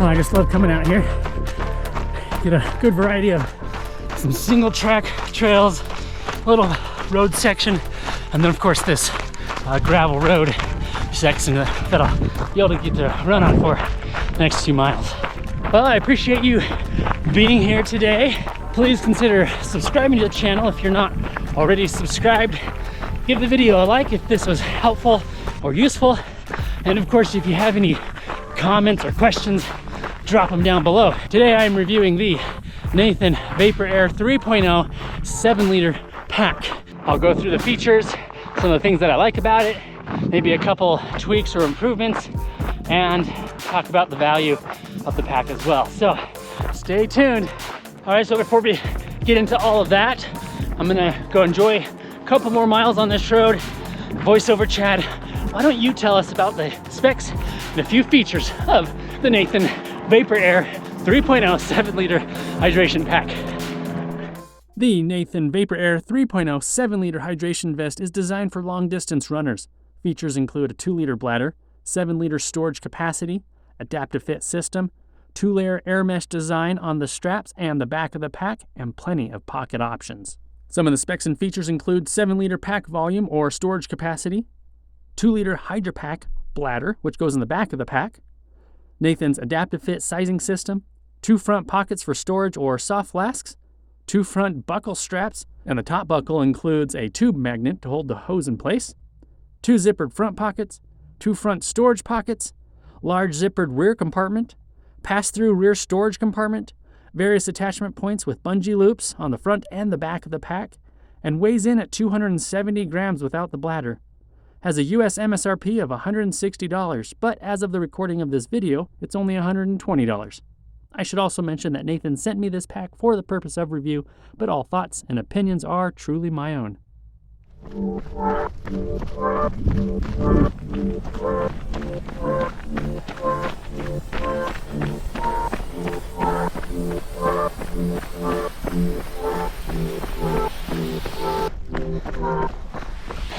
Oh, I just love coming out here. Get a good variety of some single track trails, little road section, and then of course this gravel road section that I'll be able to get to run on for the next 2 miles. Well, I appreciate you being here today. Please consider subscribing to the channel if you're not already subscribed. Give the video a like if this was helpful or useful. And of course, if you have any comments or questions, drop them down below. Today I'm reviewing the Nathan VaporAir 3.0 7-liter pack. I'll go through the features, some of the things that I like about it, maybe a couple tweaks or improvements, and talk about the value of the pack as well. So stay tuned. All right, so before we get into all of that, I'm gonna go enjoy a couple more miles on this road. Voiceover Chad, why don't you tell us about the specs and a few features of the Nathan VaporAir 3.0 7-liter hydration pack. The Nathan VaporAir 3.0 7-liter hydration vest is designed for long-distance runners. Features include a 2-liter bladder, 7-liter storage capacity, adaptive fit system, 2-layer air mesh design on the straps and the back of the pack, and plenty of pocket options. Some of the specs and features include 7-liter pack volume or storage capacity, 2-liter HydroPack bladder, which goes in the back of the pack, Nathan's adaptive fit sizing system, 2 front pockets for storage or soft flasks, 2 front buckle straps, and the top buckle includes a tube magnet to hold the hose in place, 2 zippered front pockets, 2 front storage pockets, large zippered rear compartment, pass-through rear storage compartment, various attachment points with bungee loops on the front and the back of the pack, and weighs in at 270 grams without the bladder. Has a US MSRP of $160, but as of the recording of this video, it's only $120. I should also mention that Nathan sent me this pack for the purpose of review, but all thoughts and opinions are truly my own.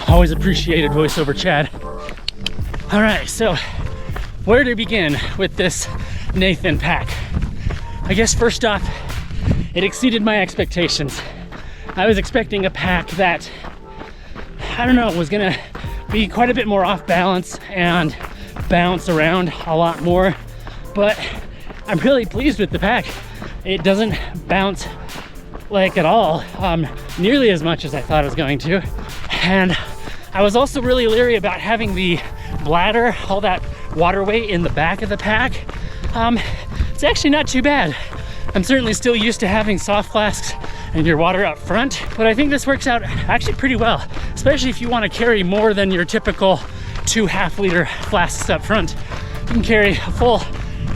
Always appreciated voiceover Chad. All right, so where to begin with this Nathan pack? I guess first off, it exceeded my expectations. I was expecting a pack that, I don't know, was gonna be quite a bit more off balance and bounce around a lot more, but I'm really pleased with the pack. It doesn't bounce like at all, nearly as much as I thought it was going to. And I was also really leery about having the bladder, all that water weight in the back of the pack. It's actually not too bad. I'm certainly still used to having soft flasks and your water up front, but I think this works out actually pretty well, especially if you want to carry more than your typical 2 half-liter flasks up front. You can carry a full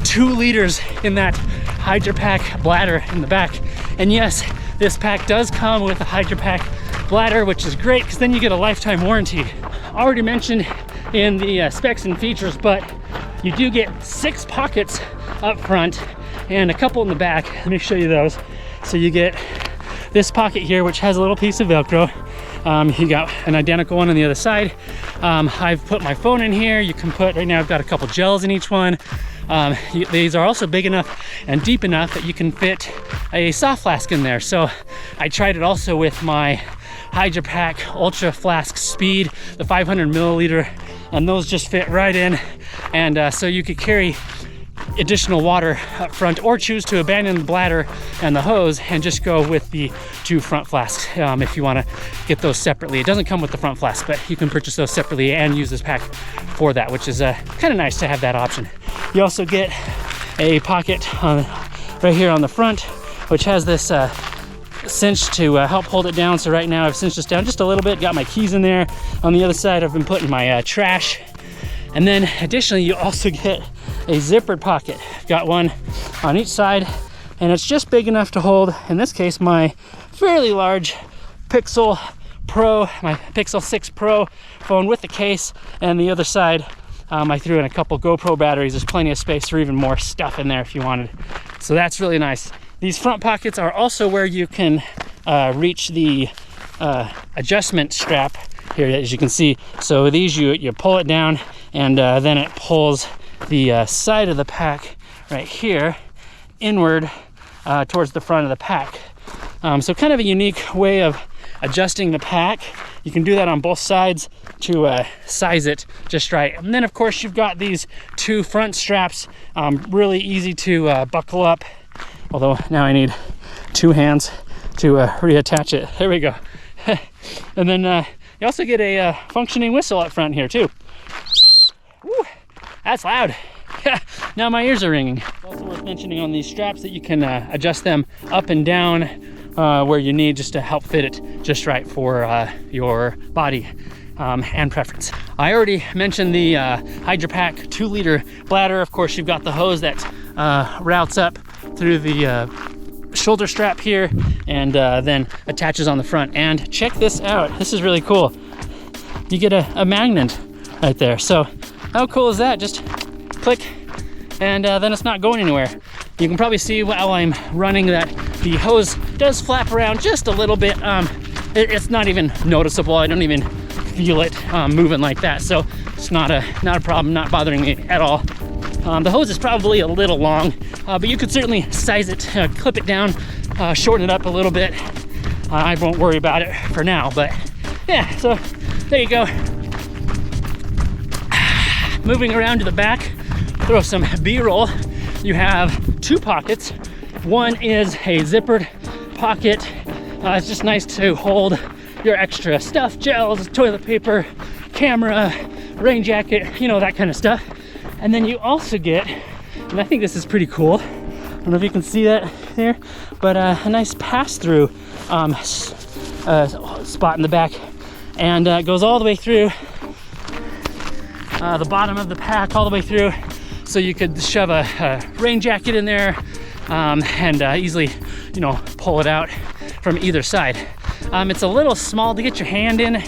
2 liters in that HydroPack bladder in the back. And yes, this pack does come with a HydroPack bladder, which is great because then you get a lifetime warranty. Already mentioned in the specs and features, but you do get 6 pockets up front and a couple in the back. Let me show you those. So you get this pocket here, which has a little piece of Velcro. You got an identical one on the other side. I've put my phone in here. You can put, right now I've got a couple gels in each one. These are also big enough and deep enough that you can fit a soft flask in there. So I tried it also with my HydroPack Ultra Flask Speed, the 500 milliliter, and those just fit right in. And so you could carry additional water up front or choose to abandon the bladder and the hose and just go with the 2 front flasks if you want to get those separately. It doesn't come with the front flasks, but you can purchase those separately and use this pack for that, which is kind of nice to have that option. You also get a pocket right here on the front, which has this cinch to help hold it down. So right now I've cinched this down just a little bit, got my keys in there. On the other side I've been putting my trash. And then additionally you also get a zippered pocket. I've got one on each side, and it's just big enough to hold, in this case, my fairly large Pixel Pro, my Pixel 6 Pro phone with the case. And the other side I threw in a couple GoPro batteries. There's plenty of space for even more stuff in there if you wanted. So that's really nice. These front pockets are also where you can reach the adjustment strap here, as you can see. So with these, you pull it down, and then it pulls the side of the pack right here inward towards the front of the pack. So kind of a unique way of adjusting the pack. You can do that on both sides to size it just right. And then of course you've got these two front straps, really easy to buckle up, although now I need two hands to reattach it. There we go. And then you also get a functioning whistle up front here too. Woo, that's loud. Now my ears are ringing. Also worth mentioning on these straps that you can adjust them up and down where you need, just to help fit it just right for your body and preference. I already mentioned the HydraPack 2-liter bladder. Of course, you've got the hose that routes up through the shoulder strap here and then attaches on the front. And check this out. This is really cool. You get a magnet right there. So how cool is that? Just click, and then it's not going anywhere. You can probably see while I'm running that the hose does flap around just a little bit. It's not even noticeable. I don't even feel it moving like that. So it's not a problem, not bothering me at all. The hose is probably a little long, but you could certainly size it, clip it down, shorten it up a little bit. I won't worry about it for now, but yeah, so there you go. Moving around to the back, throw some B-roll. You have two pockets. One is a zippered pocket. It's just nice to hold your extra stuff, gels, toilet paper, camera, rain jacket, you know, that kind of stuff. And then you also get, and I think this is pretty cool, I don't know if you can see that there, but a nice pass-through spot in the back, and it goes all the way through the bottom of the pack, all the way through, so you could shove a rain jacket in there and easily, you know, pull it out from either side. It's a little small to get your hand in,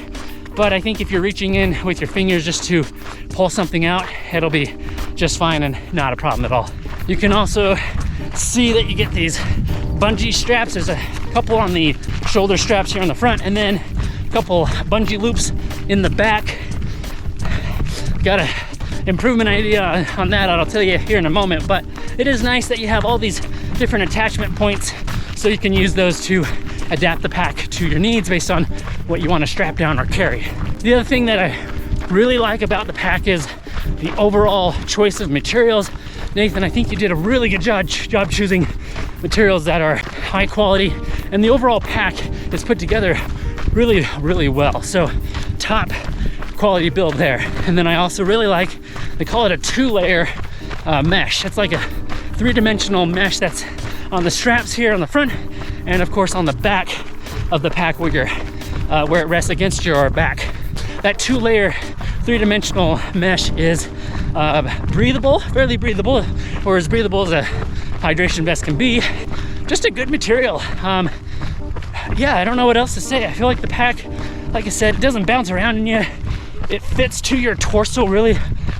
but I think if you're reaching in with your fingers just to pull something out, it'll be just fine and not a problem at all. You can also see that you get these bungee straps. There's a couple on the shoulder straps here on the front, and then a couple bungee loops in the back. Got an improvement idea on that, I'll tell you here in a moment, but it is nice that you have all these different attachment points so you can use those to adapt the pack to your needs based on what you want to strap down or carry. The other thing that I really like about the pack is the overall choice of materials. Nathan, I think you did a really good job choosing materials that are high quality, and the overall pack is put together really, really well. So top quality build there. And then I also really like, they call it a 2-layer mesh. It's like a 3-dimensional mesh that's on the straps here on the front, and of course on the back of the pack where it rests against your back. That 2-layer 3-dimensional mesh is breathable, fairly breathable, or as breathable as a hydration vest can be. Just a good material. Yeah, I don't know what else to say. I feel like the pack, like I said, it doesn't bounce around in you. It fits to your torso really,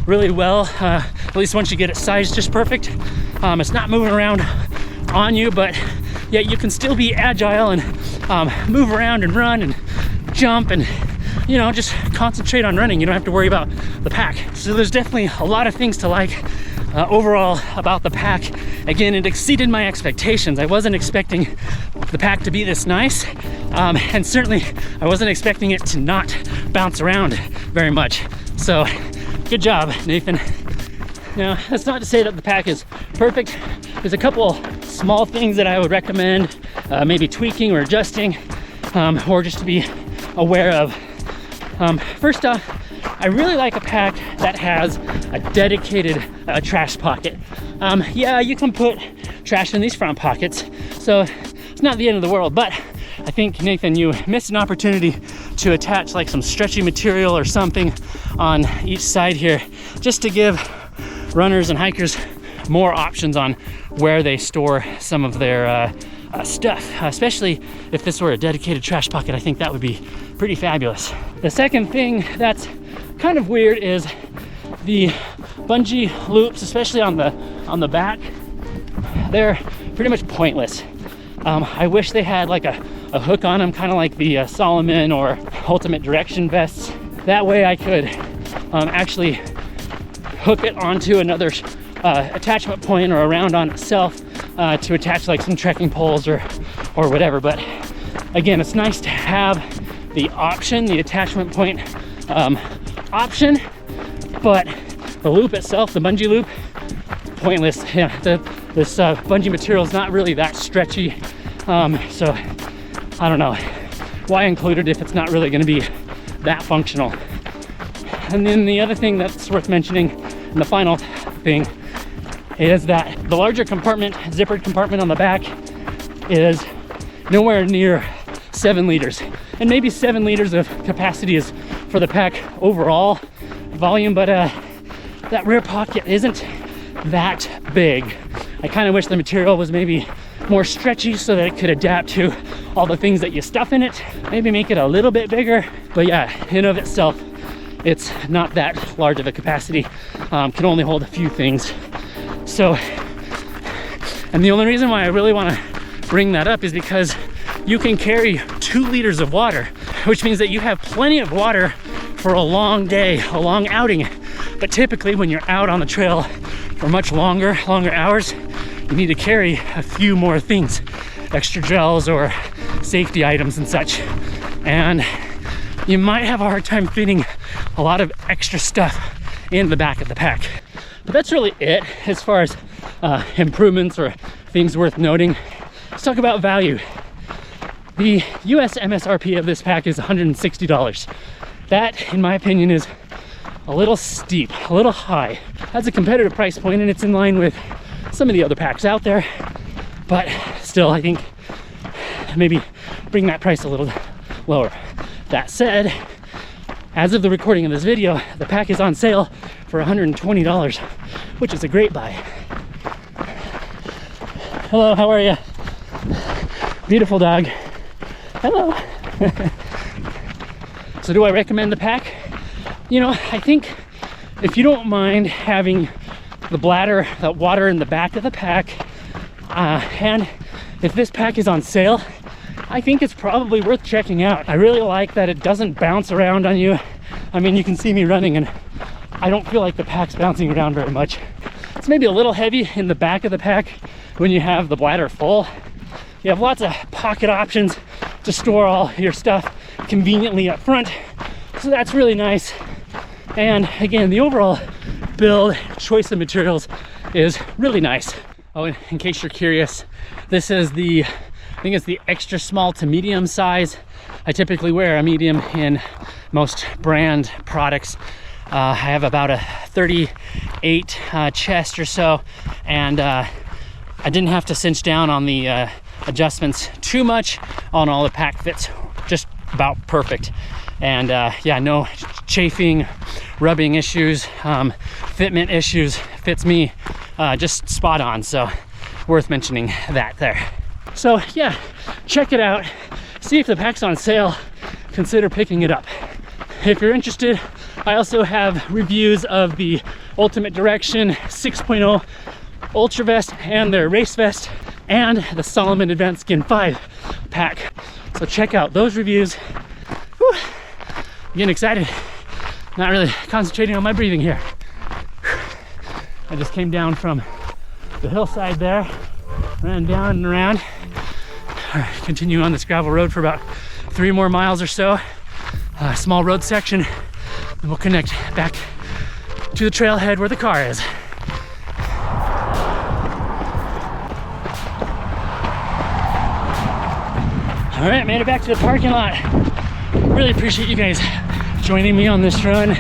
really well, at least once you get it sized just perfect. It's not moving around on you, but yet you can still be agile and move around and run and jump and, you know, just concentrate on running. You don't have to worry about the pack. So there's definitely a lot of things to like overall about the pack. Again, it exceeded my expectations. I wasn't expecting the pack to be this nice, and certainly I wasn't expecting it to not bounce around very much. So good job, Nathan. Now, that's not to say that the pack is perfect. There's a couple small things that I would recommend maybe tweaking or adjusting, or just to be aware of. First off, I really like a pack that has a dedicated trash pocket. Yeah, you can put trash in these front pockets, so it's not the end of the world, but I think, Nathan, you missed an opportunity to attach like some stretchy material or something on each side here, just to give runners and hikers more options on where they store some of their stuff, especially if this were a dedicated trash pocket. I think that would be pretty fabulous. The second thing that's kind of weird is the bungee loops, especially on the back. They're pretty much pointless. I wish they had like a hook on them, kind of like the Solomon or Ultimate Direction vests. That way I could actually hook it onto another attachment point or around on itself to attach like some trekking poles or whatever. But again, it's nice to have the option, the attachment point option, but the loop itself, the bungee loop, pointless. Yeah, this bungee material is not really that stretchy, so I don't know why include it if it's not really going to be that functional. And then the other thing that's worth mentioning, and the final thing, is that the larger compartment, zippered compartment on the back, is nowhere near 7 liters. And maybe 7 liters of capacity is for the pack overall volume, but that rear pocket isn't that big. I kind of wish the material was maybe more stretchy so that it could adapt to all the things that you stuff in it. Maybe make it a little bit bigger, but yeah, in of itself, it's not that large of a capacity. Can only hold a few things. So, and the only reason why I really want to bring that up is because you can carry 2 liters of water, which means that you have plenty of water for a long day, a long outing. But typically when you're out on the trail for much longer hours, you need to carry a few more things, extra gels or safety items and such. And you might have a hard time fitting a lot of extra stuff in the back of the pack. But that's really it as far as improvements or things worth noting. Let's talk about value. The US MSRP of this pack is $160. That, in my opinion, is a little steep, a little high. That's a competitive price point, and it's in line with some of the other packs out there. But still, I think maybe bring that price a little lower. That said, as of the recording of this video, the pack is on sale for $120, which is a great buy. Hello, how are you? Beautiful dog. Hello. So do I recommend the pack? You know, I think if you don't mind having the bladder, that water in the back of the pack, and if this pack is on sale, I think it's probably worth checking out. I really like that it doesn't bounce around on you. I mean, you can see me running and I don't feel like the pack's bouncing around very much. It's maybe a little heavy in the back of the pack when you have the bladder full. You have lots of pocket options to store all your stuff conveniently up front, so that's really nice. And again, the overall build, choice of materials is really nice. Oh, and in case you're curious, this is the, I think it's the extra small to medium size. I typically wear a medium in most brand products. I have about a 38 chest or so, and I didn't have to cinch down on the adjustments too much on all the pack fits, just about perfect. And yeah, no chafing, rubbing issues, fitment issues, fits me just spot on. So worth mentioning that there. So yeah, check it out, see if the pack's on sale, consider picking it up. If you're interested, I also have reviews of the Ultimate Direction 6.0 Ultra Vest and their race vest, and the Solomon Advanced Skin 5 pack. So check out those reviews. Whew. I'm getting excited. Not really concentrating on my breathing here. I just came down from the hillside there, ran down and around. All right, continue on this gravel road for about 3 more miles or so. A small road section, and we'll connect back to the trailhead where the car is. All right, made it back to the parking lot. Really appreciate you guys joining me on this run.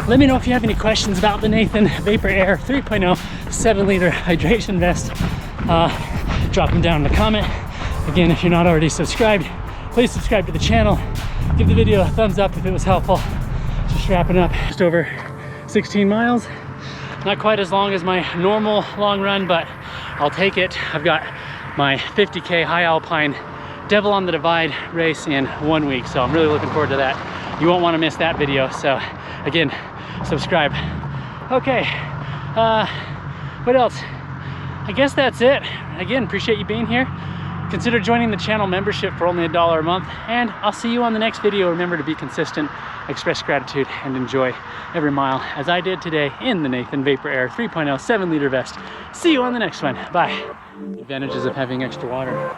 Let me know if you have any questions about the Nathan VaporAir 3.0 7-liter hydration vest. Drop them down in the comment. Again, if you're not already subscribed, please subscribe to the channel. Give the video a thumbs up if it was helpful. Just wrapping up, just over 16 miles. Not quite as long as my normal long run, but I'll take it. I've got my 50K high alpine Devil on the Divide race in 1 week, so I'm really looking forward to that. You won't want to miss that video, so again, subscribe. Okay, what else? I guess that's it. Again, appreciate you being here. Consider joining the channel membership for only $1 a month, and I'll see you on the next video. Remember to be consistent, express gratitude, and enjoy every mile as I did today in the Nathan VaporAir 3.0 7-liter vest. See you on the next one. Bye. Advantages of having extra water.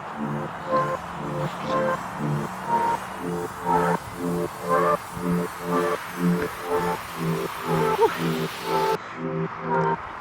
Whew.